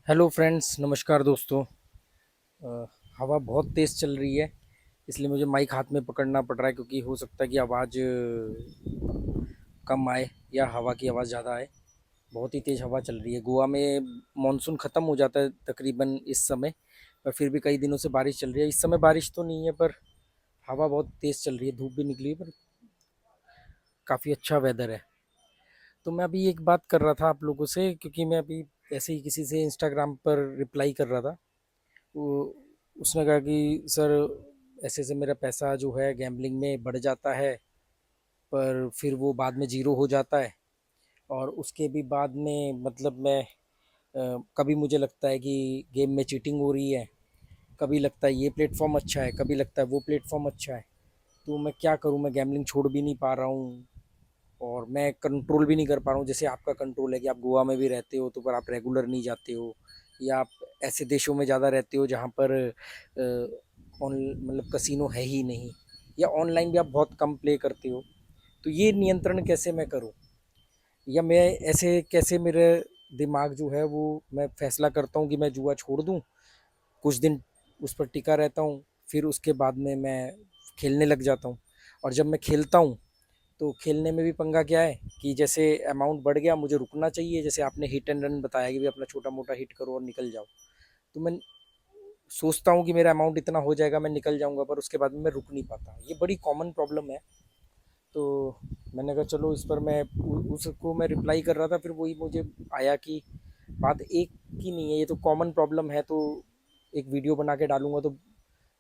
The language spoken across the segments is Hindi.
हेलो फ्रेंड्स, नमस्कार दोस्तों। अ, हवा बहुत तेज़ चल रही है, इसलिए मुझे माइक हाथ में पकड़ना पड़ रहा है क्योंकि हो सकता है कि आवाज़ कम आए या हवा की आवाज़ ज़्यादा आए। बहुत ही तेज़ हवा चल रही है। गोवा में मानसून ख़त्म हो जाता है तकरीबन इस समय, पर फिर भी कई दिनों से बारिश चल रही है। इस समय बारिश तो नहीं है, पर हवा बहुत तेज़ चल रही है, धूप भी निकली है, पर काफ़ी अच्छा वेदर है। तो मैं अभी एक बात कर रहा था आप लोगों से, क्योंकि मैं अभी ऐसे ही किसी से इंस्टाग्राम पर रिप्लाई कर रहा था। वो उसने कहा कि सर, ऐसे ऐसे मेरा पैसा जो है गैम्बलिंग में बढ़ जाता है, पर फिर वो बाद में ज़ीरो हो जाता है। और उसके भी बाद में मतलब मैं कभी मुझे लगता है कि गेम में चीटिंग हो रही है, कभी लगता है ये प्लेटफॉर्म अच्छा है, कभी लगता है वो प्लेटफॉर्म अच्छा है। तो मैं क्या करूं, मैं गैम्बलिंग छोड़ भी नहीं पा रहा हूं और मैं कंट्रोल भी नहीं कर पा रहा हूँ। जैसे आपका कंट्रोल है कि आप गोवा में भी रहते हो, तो पर आप रेगुलर नहीं जाते हो, या आप ऐसे देशों में ज़्यादा रहते हो जहाँ पर मतलब कसिनो है ही नहीं, या ऑनलाइन भी आप बहुत कम प्ले करते हो। तो ये नियंत्रण कैसे मैं करूँ, या मैं ऐसे कैसे मेरे दिमाग जो है वो मैं फैसला करता हूँ कि मैं जुआ छोड़ दूँ, कुछ दिन उस पर टिका रहता हूँ, फिर उसके बाद में मैं खेलने लग जाता हूँ। और जब मैं खेलता हूँ तो खेलने में भी पंगा क्या है कि जैसे अमाउंट बढ़ गया, मुझे रुकना चाहिए। जैसे आपने हिट एंड रन बताया कि भी अपना छोटा मोटा हिट करो और निकल जाओ, तो मैं सोचता हूँ कि मेरा अमाउंट इतना हो जाएगा, मैं निकल जाऊंगा, पर उसके बाद में मैं रुक नहीं पाता। ये बड़ी कॉमन प्रॉब्लम है। तो मैंने कहा चलो इस पर मैं उसको मैं रिप्लाई कर रहा था, फिर वही मुझे आया कि बात एक की नहीं है, ये तो कॉमन प्रॉब्लम है। तो एक वीडियो बना के डालूंगा तो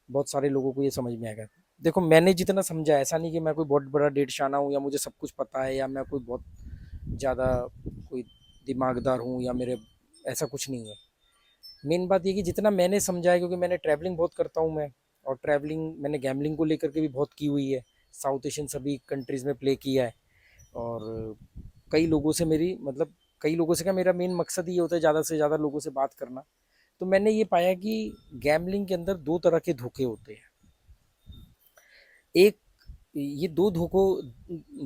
बहुत सारे लोगों को ये समझ में आएगा। देखो, मैंने जितना समझा, ऐसा नहीं कि मैं कोई बहुत बड़ा डेढ़ शाना हूँ या मुझे सब कुछ पता है या मैं कोई बहुत ज़्यादा कोई दिमागदार हूँ या मेरे, ऐसा कुछ नहीं है। मेन बात ये कि जितना मैंने समझा है, क्योंकि मैंने ट्रैवलिंग बहुत करता हूँ मैं, और ट्रैवलिंग मैंने गैमलिंग को लेकर के भी बहुत की हुई है। साउथ एशियन सभी कंट्रीज़ में प्ले किया है। और कई लोगों से मेरी मतलब कई लोगों से क्या, मेरा मेन मकसद ये होता है ज़्यादा से ज़्यादा लोगों से बात करना। तो मैंने ये पाया कि गैमलिंग के अंदर दो तरह के धोखे होते हैं। एक, ये दो धोखों,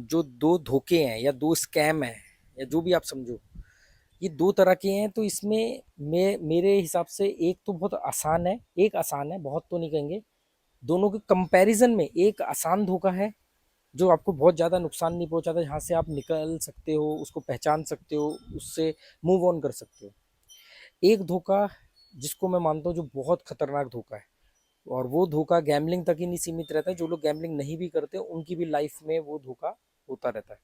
जो दो धोखे हैं या दो स्कैम हैं, या जो भी आप समझो, ये दो तरह के हैं। तो इसमें मैं मेरे हिसाब से एक तो बहुत आसान है, एक आसान है, बहुत तो नहीं कहेंगे। दोनों के कंपैरिजन में एक आसान धोखा है जो आपको बहुत ज़्यादा नुकसान नहीं पहुंचाता, जहाँ से आप निकल सकते हो, उसको पहचान सकते हो, उससे मूव ऑन कर सकते हो। एक धोखा जिसको मैं मानता हूँ जो बहुत खतरनाक धोखा है, और वो धोखा गैम्बलिंग तक ही नहीं सीमित रहता है। जो लोग गैम्बलिंग नहीं भी करते उनकी भी लाइफ में वो धोखा होता रहता है।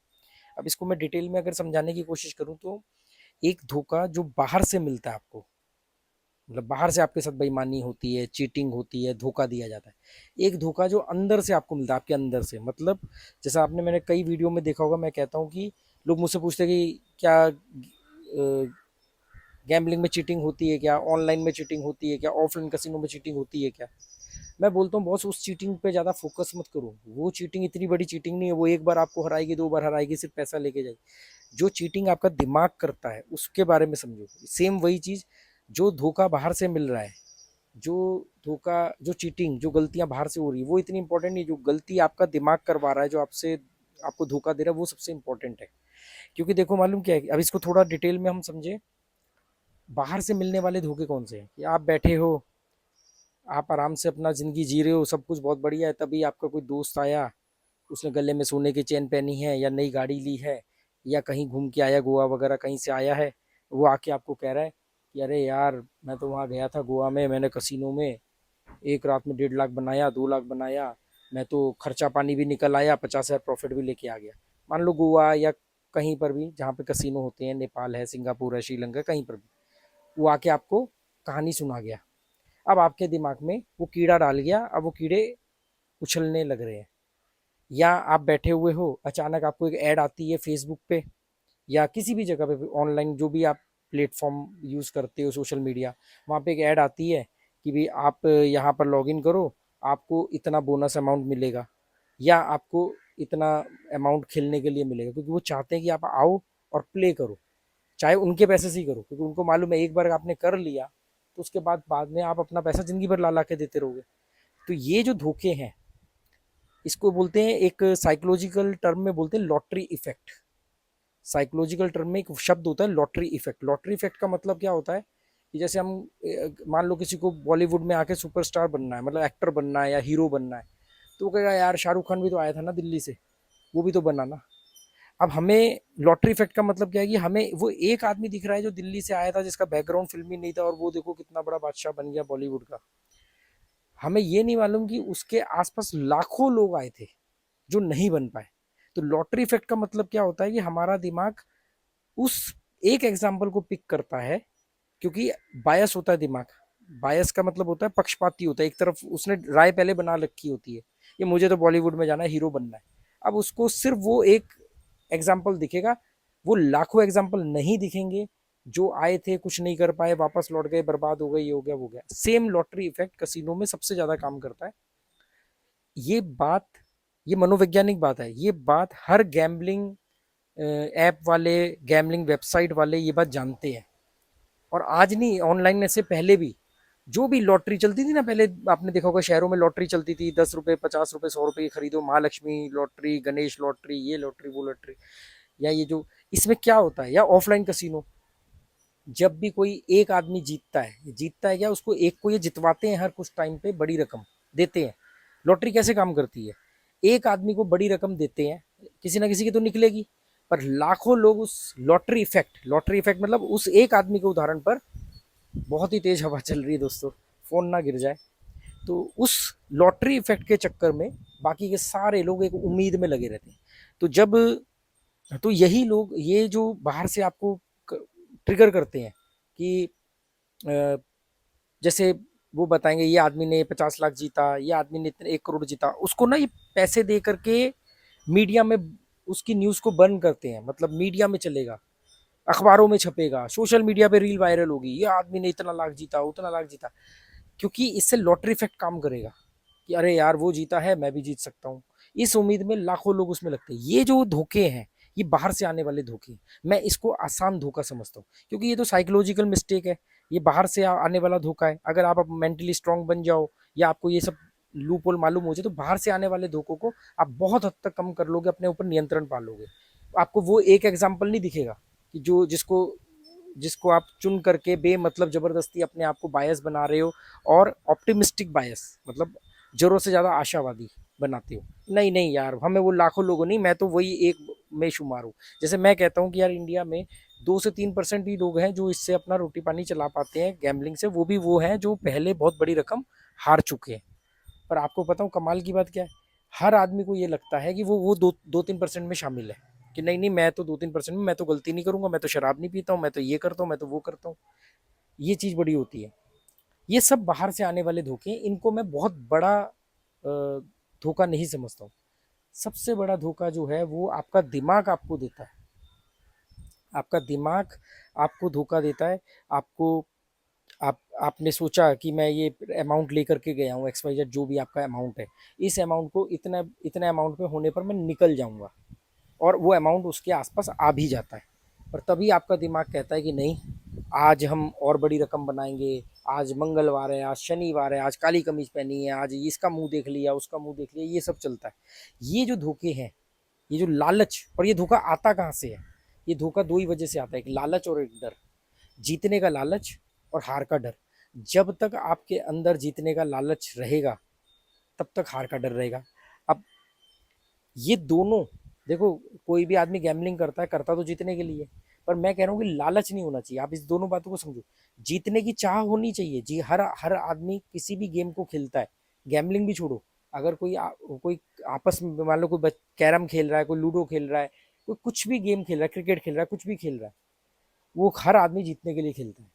अब इसको मैं डिटेल में अगर समझाने की कोशिश करूँ तो, एक धोखा जो बाहर से मिलता है आपको, मतलब बाहर से आपके साथ बेईमानी होती है, चीटिंग होती है, धोखा दिया जाता है। एक धोखा जो अंदर से आपको मिलता है, आपके अंदर से, मतलब जैसा आपने मैंने कई वीडियो में देखा होगा, मैं कहता हूँ कि लोग मुझसे पूछते हैं कि क्या गैम्बलिंग में चीटिंग होती है क्या, ऑनलाइन में चीटिंग होती है क्या, ऑफलाइन कसिनो में चीटिंग होती है क्या। मैं बोलता हूँ बॉस, उस चीटिंग पे ज़्यादा फोकस मत करो। वो चीटिंग इतनी बड़ी चीटिंग नहीं है, वो एक बार आपको हराएगी, दो बार हराएगी, सिर्फ पैसा लेके जाएगी। जो चीटिंग आपका दिमाग करता है उसके बारे में समझो। सेम वही चीज़, जो धोखा बाहर से मिल रहा है, जो धोखा, जो चीटिंग, जो गलतियां बाहर से हो रही है, वो इतनी इंपॉर्टेंट नहीं। जो गलती आपका दिमाग करवा रहा है, जो आपसे आपको धोखा दे रहा है, वो सबसे इंपॉर्टेंट है। क्योंकि देखो, मालूम क्या है, अब इसको थोड़ा डिटेल में हम समझे। बाहर से मिलने वाले धोखे कौन से हैं कि आप बैठे हो, आप आराम से अपना ज़िंदगी जी रहे हो, सब कुछ बहुत बढ़िया है, तभी आपका कोई दोस्त आया, उसने गले में सोने की चेन पहनी है या नई गाड़ी ली है, या कहीं घूम के आया, गोवा वगैरह कहीं से आया है, वो आके आपको कह रहा है कि अरे यार, मैं तो वहाँ गया था गोवा में, मैंने कसिनो में एक रात में 1.5 लाख बनाया, 2 लाख बनाया, मैं तो खर्चा पानी भी निकल आया, 50,000 प्रॉफिट भी लेके आ गया। मान लो गोवा या कहीं पर भी जहाँ पे कसिनो होते हैं, नेपाल है, सिंगापुर है, श्रीलंका, कहीं पर भी वो आके आपको कहानी सुना गया। अब आपके दिमाग में वो कीड़ा डाल गया, अब वो कीड़े उछलने लग रहे हैं। या आप बैठे हुए हो, अचानक आपको एक ऐड आती है फेसबुक पे या किसी भी जगह पे, ऑनलाइन जो भी आप प्लेटफॉर्म यूज़ करते हो, सोशल मीडिया, वहाँ पे एक ऐड आती है कि भी आप यहाँ पर लॉगिन करो, आपको इतना बोनस अमाउंट मिलेगा, या आपको इतना अमाउंट खेलने के लिए मिलेगा। क्योंकि वो चाहते हैं कि आप आओ और प्ले करो, चाहे उनके पैसे से ही करो, क्योंकि उनको मालूम है एक बार आपने कर लिया तो उसके बाद में आप अपना पैसा ज़िंदगी भर ला ला के देते रहोगे। तो ये जो धोखे हैं, इसको बोलते हैं, एक साइकोलॉजिकल टर्म में बोलते हैं लॉटरी इफेक्ट। साइकोलॉजिकल टर्म में एक शब्द होता है लॉटरी इफेक्ट। लॉटरी इफेक्ट का मतलब क्या होता है कि जैसे हम मान लो किसी को बॉलीवुड में आके सुपरस्टार बनना है, मतलब एक्टर बनना है या हीरो बनना है, तो वो कहेगा यार शाहरुख खान भी तो आया था ना दिल्ली से, वो भी तो बना ना। अब हमें लॉटरी इफेक्ट का मतलब क्या है कि हमें वो एक आदमी दिख रहा है जो दिल्ली से आया था, जिसका बैकग्राउंड फिल्मी नहीं था, और वो देखो कितना बड़ा बादशाह बन गया बॉलीवुड का। हमें ये नहीं मालूम कि उसके आसपास लाखों लोग आए थे जो नहीं बन पाए। तो लॉटरी इफेक्ट का मतलब क्या होता है कि हमारा दिमाग उस एक एग्जाम्पल को पिक करता है, क्योंकि बायस होता है दिमाग। बायस का मतलब होता है पक्षपाती होता है, एक तरफ उसने राय पहले बना रखी होती है, ये मुझे तो बॉलीवुड में जाना है, हीरो बनना है। अब उसको सिर्फ वो एक एग्जाम्पल दिखेगा, वो लाखों एग्जाम्पल नहीं दिखेंगे जो आए थे कुछ नहीं कर पाए वापस लौट गए, बर्बाद हो गए, ये हो गया वो गया। सेम लॉटरी इफेक्ट कसिनो में सबसे ज्यादा काम करता है। ये बात, ये मनोवैज्ञानिक बात है, ये बात हर गैम्बलिंग ऐप वाले, गैम्बलिंग वेबसाइट वाले ये बात जानते हैं। और आज नहीं, ऑनलाइन में से पहले भी जो भी लॉटरी चलती थी ना, पहले आपने देखा होगा शहरों में लॉटरी चलती थी, 10 रुपए 50 रुपए 100 रुपए की खरीदो, महालक्ष्मी लॉटरी, गणेश लॉटरी, ये लॉटरी वो लॉटरी। या ये जो, इसमें क्या होता है, या ऑफलाइन कसिनो, जब भी कोई एक आदमी जीतता है, जीतता है क्या, उसको एक को ये जितवाते हैं हर कुछ टाइम पे, बड़ी रकम देते हैं। लॉटरी कैसे काम करती है, एक आदमी को बड़ी रकम देते हैं, किसी ना किसी की तो निकलेगी, पर लाखों लोग उस लॉटरी इफेक्ट, लॉटरी इफेक्ट मतलब उस एक आदमी के उदाहरण पर, बहुत ही तेज हवा चल रही है दोस्तों, फोन ना गिर जाए, तो उस लॉटरी इफेक्ट के चक्कर में बाकी के सारे लोग एक उम्मीद में लगे रहते हैं। तो जब, तो यही लोग, ये जो बाहर से आपको ट्रिगर करते हैं कि जैसे वो बताएंगे ये आदमी ने 50 लाख जीता, ये आदमी ने इतने 1 करोड़ जीता, उसको ना ये पैसे दे करके मीडिया में उसकी न्यूज को बर्न करते हैं, मतलब मीडिया में चलेगा, अखबारों में छपेगा, सोशल मीडिया पे रील वायरल होगी, ये आदमी ने इतना लाख जीता, उतना लाख जीता, क्योंकि इससे लॉटरी इफेक्ट काम करेगा कि अरे यार वो जीता है मैं भी जीत सकता हूँ। इस उम्मीद में लाखों लोग उसमें लगते हैं। ये जो धोखे हैं, ये बाहर से आने वाले धोखे, मैं इसको आसान धोखा समझता हूँ, क्योंकि ये तो साइकोलॉजिकल मिस्टेक है, ये बाहर से आने वाला धोखा है। अगर आप मेंटली स्ट्रांग बन जाओ, या आपको ये सब लूप होल मालूम हो जाए, तो बाहर से आने वाले धोखों को आप बहुत हद तक कम कर लोगे, अपने ऊपर नियंत्रण पा लोगे। आपको वो एक एग्जाम्पल नहीं दिखेगा कि जो जिसको जिसको आप चुन करके बेमतलब जबरदस्ती अपने आप को बायस बना रहे हो, और ऑप्टिमिस्टिक बायस मतलब जरूरत से ज्यादा आशावादी बनाते हो। नहीं नहीं यार, हमें वो लाखों लोगों नहीं, मैं तो वही एक में शुमार हूँ। जैसे मैं कहता हूँ कि यार इंडिया में 2 से 3% ही लोग हैं जो इससे अपना रोटी पानी चला पाते हैं गैम्बलिंग से, वो भी वो हैं जो पहले बहुत बड़ी रकम हार चुके हैं। पर आपको पता हूँ कमाल की बात क्या है, हर आदमी को ये लगता है कि वो 2-3% में शामिल है, कि नहीं नहीं मैं तो 2-3% में, मैं तो गलती नहीं करूंगा, मैं तो शराब नहीं पीता हूँ, मैं तो ये करता हूँ, मैं तो वो करता हूँ। ये चीज़ बड़ी होती है। ये सब बाहर से आने वाले धोखे, इनको मैं बहुत बड़ा धोखा नहीं समझता हूँ। सबसे बड़ा धोखा जो है वो आपका दिमाग आपको देता है। आपका दिमाग आपको धोखा देता है। आपको, आपने सोचा कि मैं ये अमाउंट लेकर के गया हूँ, एक्स वाई जेड जो भी आपका अमाउंट है, इस अमाउंट को इतना इतना अमाउंट पे होने पर मैं निकल जाऊंगा, और वो अमाउंट उसके आसपास आ भी जाता है। और तभी आपका दिमाग कहता है कि नहीं, आज हम और बड़ी रकम बनाएंगे, आज मंगलवार है, आज शनिवार है, आज काली कमीज पहनी है, आज इसका मुंह देख लिया, उसका मुंह देख लिया, ये सब चलता है। ये जो धोखे हैं, ये जो लालच, और ये धोखा आता कहाँ से है, ये धोखा दो ही वजह से आता है, एक लालच और एक डर। जीतने का लालच और हार का डर। जब तक आपके अंदर जीतने का लालच रहेगा, तब तक हार का डर रहेगा। अब ये दोनों, देखो, कोई भी आदमी गैम्बलिंग करता है, करता तो जीतने के लिए, पर मैं कह रहा हूँ कि लालच नहीं होना चाहिए। आप इस दोनों बातों को समझो, जीतने की चाह होनी चाहिए जी, हर हर आदमी किसी भी गेम को खेलता है, गैम्बलिंग भी छोड़ो। अगर कोई आपस में मान लो कोई कैरम खेल रहा है, कोई लूडो खेल रहा है, कोई कुछ भी गेम खेल रहा है, क्रिकेट खेल रहा है, कुछ भी खेल रहा है, वो हर आदमी जीतने के लिए खेलता है।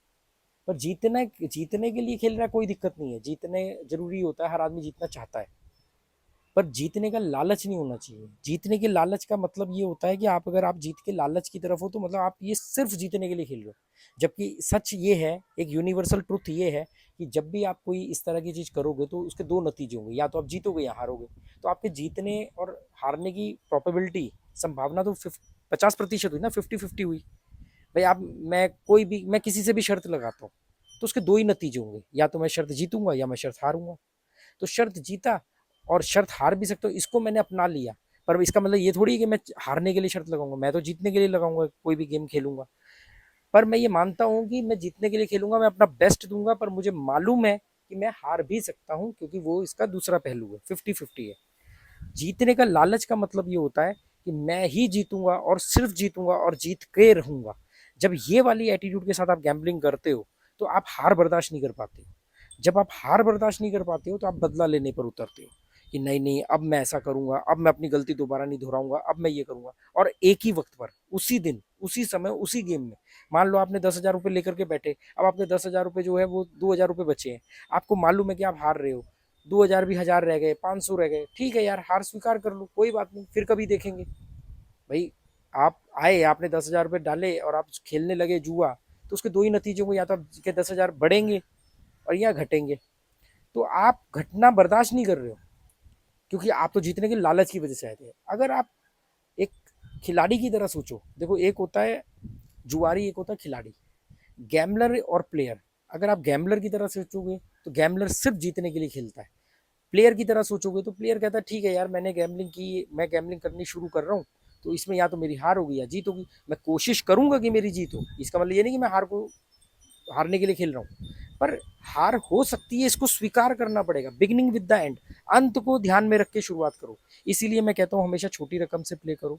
पर जीतने जीतने के लिए खेल रहा है कोई दिक्कत नहीं है, जीतने जरूरी होता है, हर आदमी जीतना चाहता है, पर जीतने का लालच नहीं होना चाहिए। जीतने के लालच का मतलब ये होता है कि आप, अगर आप जीत के लालच की तरफ हो, तो मतलब आप ये सिर्फ जीतने के लिए खेल रहे हो। जबकि सच ये है, एक यूनिवर्सल ट्रुथ ये है कि जब भी आप कोई इस तरह की चीज करोगे, तो उसके दो नतीजे होंगे, या तो आप जीतोगे या हारोगे। तो आपके जीतने और हारने की प्रोबेबिलिटी, संभावना तो 50% हुई ना, 50-50 हुई। भाई आप, मैं किसी से भी शर्त लगाता हूँ, तो उसके दो ही नतीजे होंगे, या तो मैं शर्त जीतूंगा या मैं शर्त हारूंगा। तो शर्त जीता, और शर्त हार भी सकता हूँ, इसको मैंने अपना लिया। पर इसका मतलब ये थोड़ी है कि मैं हारने के लिए शर्त लगाऊंगा, मैं तो जीतने के लिए लगाऊंगा, कोई भी गेम खेलूंगा। पर मैं ये मानता हूँ कि मैं जीतने के लिए खेलूंगा, मैं अपना बेस्ट दूंगा, पर मुझे मालूम है कि मैं हार भी सकता हूँ, क्योंकि वो इसका दूसरा पहलू है, 50-50 है। जीतने का लालच का मतलब ये होता है कि मैं ही जीतूंगा और सिर्फ जीतूंगा और जीत के रहूंगा। जब ये वाली एटीट्यूड के साथ आप गैम्बलिंग करते हो तो आप हार बर्दाश्त नहीं कर पाते हो। जब आप हार बर्दाश्त नहीं कर पाते हो तो आप बदला लेने पर उतरते हो कि नहीं नहीं, अब मैं ऐसा करूंगा, अब मैं अपनी गलती दोबारा नहीं दोहराऊंगा, अब मैं ये करूंगा। और एक ही वक्त पर, उसी दिन, उसी समय, उसी गेम में, मान लो आपने 10,000 रुपये लेकर के बैठे, अब आपके 10,000 रुपये जो है वो 2,000 रुपये बचे हैं, आपको मालूम है कि आप हार रहे हो, 2,000 भी 1,000 रह गए, 500 रह गए, ठीक है यार, हार स्वीकार कर लो, कोई बात नहीं, फिर कभी देखेंगे। भाई, आप आए, आपने 10,000 रुपये डाले और आप खेलने लगे जुआ, तो उसके दो ही नतीजे होंगे, या तो आपके 10,000 बढ़ेंगे और या घटेंगे। तो आप घटना बर्दाश्त नहीं कर रहे हो, क्योंकि आप तो जीतने के लालच की वजह से आए थे। अगर आप एक खिलाड़ी की तरह सोचो, देखो एक होता है जुआरी, एक होता है खिलाड़ी, गैमलर और प्लेयर। अगर आप गैमलर की तरह सोचोगे तो गैमलर सिर्फ जीतने के लिए खेलता है। प्लेयर की तरह सोचोगे तो प्लेयर कहता है ठीक है यार, मैंने गैमलिंग की, मैं गैमलिंग करनी शुरू कर रहा हूँ, तो इसमें या तो मेरी हार होगी या जीत होगी, मैं कोशिश करूंगा कि मेरी जीत हो। इसका मतलब ये नहीं कि मैं हारने के लिए खेल रहा हूँ, पर हार हो सकती है, इसको स्वीकार करना पड़ेगा। बिगनिंग विद द एंड, अंत को ध्यान में रख के शुरुआत करो। इसीलिए मैं कहता हूँ हमेशा छोटी रकम से प्ले करो,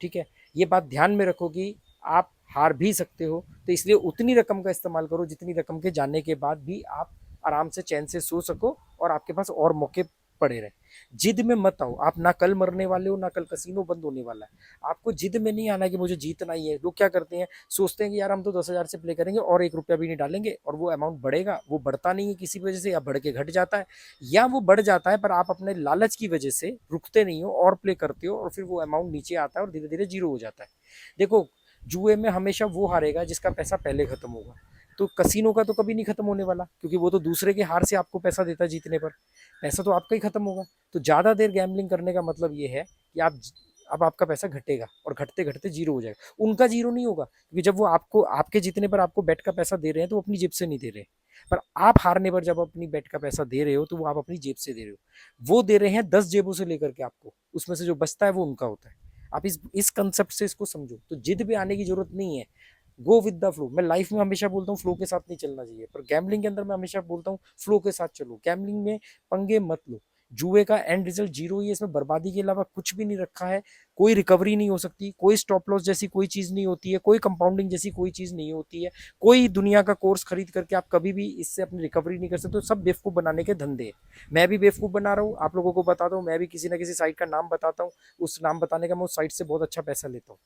ठीक है। ये बात ध्यान में रखो कि आप हार भी सकते हो, तो इसलिए उतनी रकम का इस्तेमाल करो जितनी रकम के जाने के बाद भी आप आराम से चैन से सो सको और आपके पास और मौके पड़े रहे। जिद में मत आओ, आप ना कल मरने वाले हो, ना कल कसीनो बंद होने वाला है। आपको जिद में नहीं आना कि मुझे जीतना ही है। लोग क्या करते हैं, सोचते हैं कि यार हम तो 10,000 से प्ले करेंगे और 1 रुपया भी नहीं डालेंगे, और वो अमाउंट बढ़ेगा, वो बढ़ता नहीं है किसी वजह से, या बढ़ के घट जाता है, या वो बढ़ जाता है, पर आप अपने लालच की वजह से रुकते नहीं हो और प्ले करते हो, और फिर वो अमाउंट नीचे आता है और धीरे धीरे जीरो हो जाता है। देखो, जुए में हमेशा वो हारेगा जिसका पैसा पहले खत्म होगा। तो कसीनो का तो कभी नहीं खत्म होने वाला, क्योंकि वो तो दूसरे के हार से आपको पैसा देता है जीतने पर, पैसा तो आपका ही खत्म होगा। तो ज़्यादा देर गैम्बलिंग करने का मतलब ये है कि अब आपका पैसा घटेगा और घटते घटते जीरो हो जाएगा। उनका जीरो नहीं होगा, क्योंकि जब वो आपको आपके जीतने पर आपको बेट का पैसा दे रहे हैं तो वो अपनी जेब से नहीं दे रहे, पर आप हारने पर जब अपनी बेट का पैसा दे रहे हो तो वो आप अपनी जेब से दे रहे हो। वो दे रहे हैं 10 जेबों से लेकर के आपको, उसमें से जो बचता है वो उनका होता है। आप इस कंसेप्ट से इसको समझो, तो जिद पे आने की जरूरत नहीं है। Go with the flow. मैं लाइफ में हमेशा बोलता हूँ फ्लो के साथ नहीं चलना चाहिए, पर गैम्बलिंग के अंदर मैं हमेशा बोलता हूँ फ्लो के साथ चलो। गैम्बलिंग में पंगे मत लो। जुए का एंड रिजल्ट जीरो ही है, इसमें बर्बादी के अलावा कुछ भी नहीं रखा है। कोई रिकवरी नहीं हो सकती, कोई स्टॉप लॉस जैसी कोई चीज नहीं होती है, कोई कंपाउंडिंग जैसी कोई चीज नहीं होती है, कोई दुनिया का कोर्स खरीद करके आप कभी भी इससे अपनी रिकवरी नहीं कर सकते। तो सब बेवकूफ बनाने के धंधे हैं। मैं भी बेवकूफ बना रहा हूँ, आप लोगों को बताता हूँ, मैं भी किसी ना किसी साइट का नाम बताता हूँ, उस नाम बताने का मैं उस साइट से बहुत अच्छा पैसा लेता हूँ।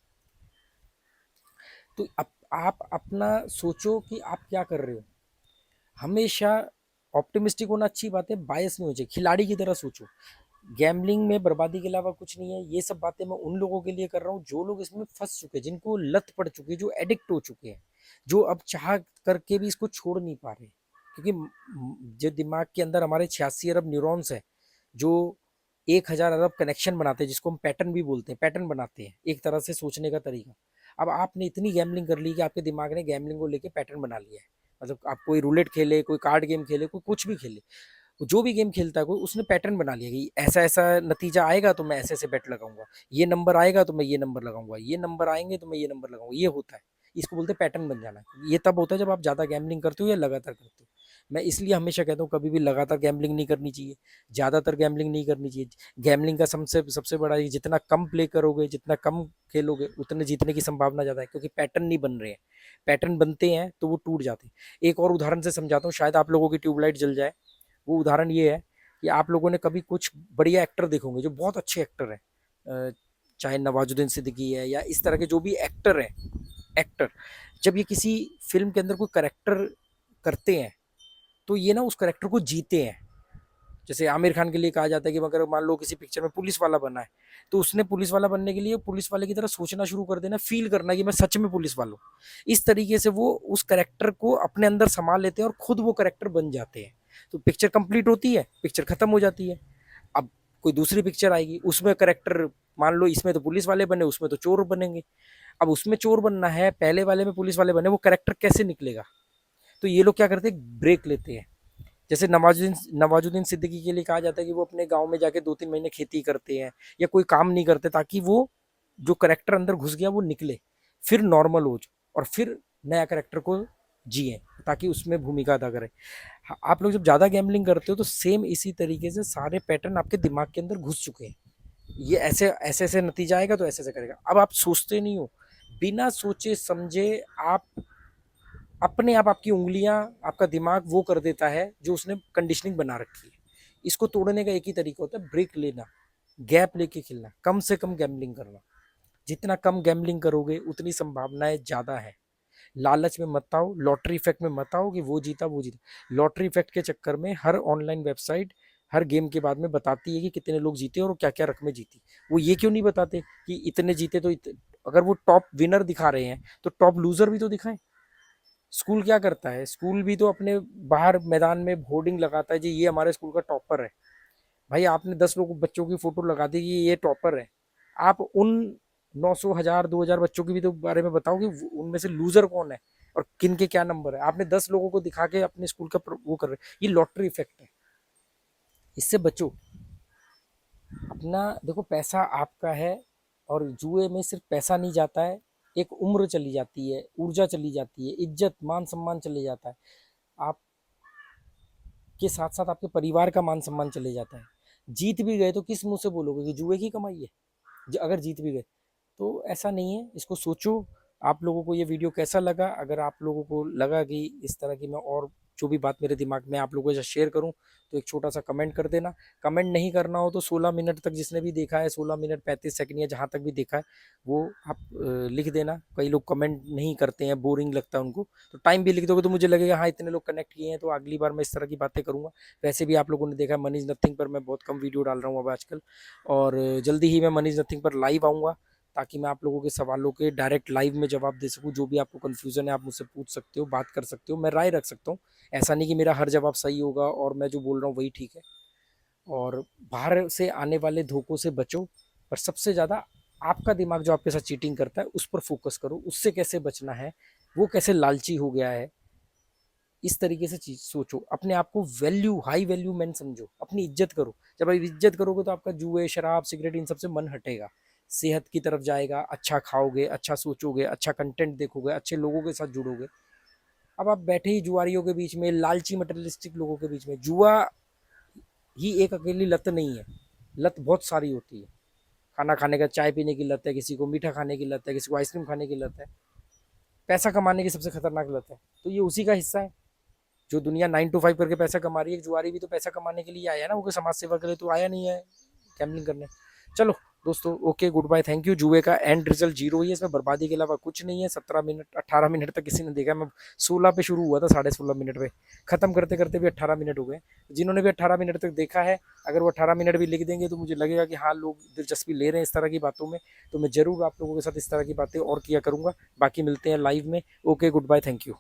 तो आप अपना सोचो कि आप क्या कर रहे हो। हमेशा ऑप्टिमिस्टिक होना अच्छी बात है, बायस नहीं हो चाहिए, खिलाड़ी की तरह सोचो। गैम्बलिंग में बर्बादी के अलावा कुछ नहीं है। ये सब बातें मैं उन लोगों के लिए कर रहा हूँ जो लोग इसमें फंस चुके हैं, जिनको लत पड़ चुकी है, जो एडिक्ट हो चुके हैं, जो अब चाह करके भी इसको छोड़ नहीं पा रहे। क्योंकि जो दिमाग के अंदर हमारे 86 अरब न्यूरॉन्स है, जो 1,000 अरब कनेक्शन बनाते हैं, जिसको हम पैटर्न भी बोलते हैं, पैटर्न बनाते हैं एक तरह से सोचने का तरीका। अब आपने इतनी गैम्बलिंग कर ली कि आपके दिमाग ने गैम्बलिंग को लेके पैटर्न बना लिया है। मतलब आप कोई रूलेट खेले, कोई कार्ड गेम खेले, कोई कुछ भी खेले, जो भी गेम खेलता है कोई, उसने पैटर्न बना लिया कि ऐसा ऐसा नतीजा आएगा तो मैं ऐसे ऐसे बेट लगाऊंगा, ये नंबर आएगा तो मैं ये नंबर लगाऊंगा, ये नंबर आएंगे तो मैं ये नंबर लगाऊंगा। ये होता है, इसको बोलते हैं पैटर्न बन जाना। ये तब होता है जब आप ज़्यादा गैम्बलिंग करते हो या लगातार करते हो। मैं इसलिए हमेशा कहता हूँ कभी भी लगातार गैम्बलिंग नहीं करनी चाहिए, ज़्यादातर गैम्बलिंग नहीं करनी चाहिए। गैम्बलिंग का सबसे सबसे बड़ा ये, जितना कम प्ले करोगे, जितना कम खेलोगे, उतने जीतने की संभावना ज़्यादा है, क्योंकि पैटर्न नहीं बन रहे हैं। पैटर्न बनते हैं तो वो टूट जाते हैं। एक और उदाहरण से समझाता हूँ, शायद आप लोगों की ट्यूबलाइट जल जाए। वो उदाहरण ये है कि आप लोगों ने कभी कुछ बढ़िया एक्टर देखोगे जो बहुत अच्छे एक्टर हैं, चाहे नवाजुद्दीन सिद्दीकी है या इस तरह के जो भी एक्टर हैं, एक्टर जब ये किसी फिल्म के अंदर कोई करेक्टर करते हैं तो ये ना उस करेक्टर को जीते हैं। जैसे आमिर खान के लिए कहा जाता है कि अगर मान लो किसी पिक्चर में पुलिस वाला बना है, तो उसने पुलिस वाला बनने के लिए पुलिस वाले की तरह सोचना शुरू कर देना, फील करना कि मैं सच में पुलिस वाला हूँ। इस तरीके से वो उस करेक्टर को अपने अंदर समा लेते हैं और खुद वो करेक्टर बन जाते हैं। तो पिक्चर कंप्लीट होती है, पिक्चर खत्म हो जाती है। अब कोई दूसरी पिक्चर आएगी, उसमें करेक्टर, मान लो इसमें तो पुलिस वाले बने, उसमें तो चोर बनेंगे। अब उसमें चोर बनना है, पहले वाले में पुलिस वाले बने, वो करेक्टर कैसे निकलेगा? तो ये लोग क्या करते हैं, ब्रेक लेते हैं। जैसे नवाजुद्दीन सिद्दीकी के लिए कहा जाता है कि वो अपने गांव में जाके 2-3 महीने खेती करते हैं या कोई काम नहीं करते, ताकि वो जो करेक्टर अंदर घुस गया वो निकले, फिर नॉर्मल हो जाए और फिर नया कैरेक्टर को जिए, ताकि उसमें भूमिका अदा करें। हाँ, आप लोग जब ज़्यादा गैम्बलिंग करते हो तो सेम इसी तरीके से सारे पैटर्न आपके दिमाग के अंदर घुस चुके हैं। ये ऐसे ऐसे ऐसे नतीजा आएगा तो ऐसे ऐसे करेगा। अब आप सोचते नहीं हो, बिना सोचे समझे आप अपने आप आपकी उंगलियां, आपका दिमाग वो कर देता है जो उसने कंडीशनिंग बना रखी है। इसको तोड़ने का एक ही तरीका होता है, ब्रेक लेना, गैप लेके खेलना, कम से कम गैम्बलिंग करना। जितना कम गैम्बलिंग करोगे उतनी संभावनाएं ज्यादा है। लालच में मत आओ, लॉटरी इफेक्ट में मत आओ कि वो जीता वो जीता। लॉटरी इफेक्ट के चक्कर में हर ऑनलाइन वेबसाइट हर गेम के बाद में बताती है कि कितने लोग जीते और क्या क्या रकमें जीती। वो ये क्यों नहीं बताते कि इतने जीते तो अगर वो टॉप विनर दिखा रहे हैं तो टॉप लूजर भी तो दिखाएं। स्कूल क्या करता है, स्कूल भी तो अपने बाहर मैदान में होर्डिंग लगाता है जी ये हमारे स्कूल का टॉपर है। भाई आपने 10 लोग बच्चों की फोटो लगा दी कि ये टॉपर है, आप उन 900 1000 2000 बच्चों के भी तो बारे में बताओ कि उनमें से लूजर कौन है और किन के क्या नंबर है। आपने 10 लोगों को दिखा के अपने स्कूल का वो कर रहे हैं। ये लॉटरी इफेक्ट है, इससे बचो। अपना देखो, पैसा आपका है और जुए में सिर्फ पैसा नहीं जाता है, एक उम्र चली जाती है, ऊर्जा चली जाती है, इज्जत मान सम्मान चले जाता है। आपके साथ साथ आपके परिवार का मान सम्मान चले जाता है। जीत भी गए तो किस मुंह से बोलोगे कि जुए की कमाई है, अगर जीत भी गए तो। ऐसा नहीं है, इसको सोचो। आप लोगों को ये वीडियो कैसा लगा? अगर आप लोगों को लगा कि इस तरह की मैं और जो भी बात मेरे दिमाग में आप लोगों के साथ शेयर करूं तो एक छोटा सा कमेंट कर देना। कमेंट नहीं करना हो तो 16 मिनट तक जिसने भी देखा है, 16 मिनट 35 सेकंड या जहां तक भी देखा है वो आप लिख देना। कई लोग कमेंट नहीं करते हैं, बोरिंग लगता है उनको, तो टाइम भी लिख दोगे तो मुझे लगेगा हाँ इतने लोग कनेक्ट किए हैं, तो अगली बार मैं इस तरह की बातें करूंगा। वैसे भी आप लोगों ने देखा मनीज नथिंग पर मैं बहुत कम वीडियो डाल रहा हूँ अब आजकल, और जल्दी ही मैं मनीज नथिंग पर लाइव आऊँगा ताकि मैं आप लोगों के सवालों के डायरेक्ट लाइव में जवाब दे सकूं। जो भी आपको कन्फ्यूजन है आप मुझसे पूछ सकते हो, बात कर सकते हो, मैं राय रख सकता हूँ। ऐसा नहीं कि मेरा हर जवाब सही होगा और मैं जो बोल रहा हूँ वही ठीक है। और बाहर से आने वाले धोखों से बचो, पर सबसे ज़्यादा आपका दिमाग जो आपके साथ चीटिंग करता है उस पर फोकस करो, उससे कैसे बचना है, वो कैसे लालची हो गया है, इस तरीके से चीज सोचो। अपने आप को वैल्यू, हाई वैल्यू मैन समझो, अपनी इज्जत करो। जब आप इज्जत करोगे तो आपका जुए शराब सिगरेट इन सबसे मन हटेगा, सेहत की तरफ जाएगा, अच्छा खाओगे, अच्छा सोचोगे, अच्छा कंटेंट देखोगे, अच्छे लोगों के साथ जुड़ोगे। अब आप बैठे ही जुआरियों के बीच में, लालची मटेरियलिस्टिक लोगों के बीच में। जुआ ही एक अकेली लत नहीं है, लत बहुत सारी होती है। खाना खाने का, चाय पीने की लत है, किसी को मीठा खाने की लत है, किसी को आइसक्रीम खाने की लत है, पैसा कमाने की सबसे खतरनाक लत है। तो ये उसी का हिस्सा है। जो दुनिया 9 to 5 करके पैसा कमा रही है, जुआरी भी तो पैसा कमाने के लिए आया है ना, वो कोई समाज सेवा के लिए तो आया नहीं है गैम्बलिंग करने। चलो दोस्तों, okay, good bye, thank you. जुए का एंड रिजल्ट 0 ही है, इसमें बर्बादी के अलावा कुछ नहीं है। 17 मिनट 18 मिनट तक किसी ने देखा, मैं 16 पे शुरू हुआ था, 16.5 मिनट पे खत्म करते करते भी 18 मिनट हो गए। जिन्होंने भी 18 मिनट तक देखा है, अगर वो 18 मिनट भी लिख देंगे तो मुझे लगेगा कि हाँ लोग दिलचस्पी ले रहे हैं इस तरह की बातों में। तो मैं जरूर आप लोगों के साथ इस तरह की बातें और किया करूंगा। बाकी मिलते हैं लाइव में। Okay, good bye, thank you.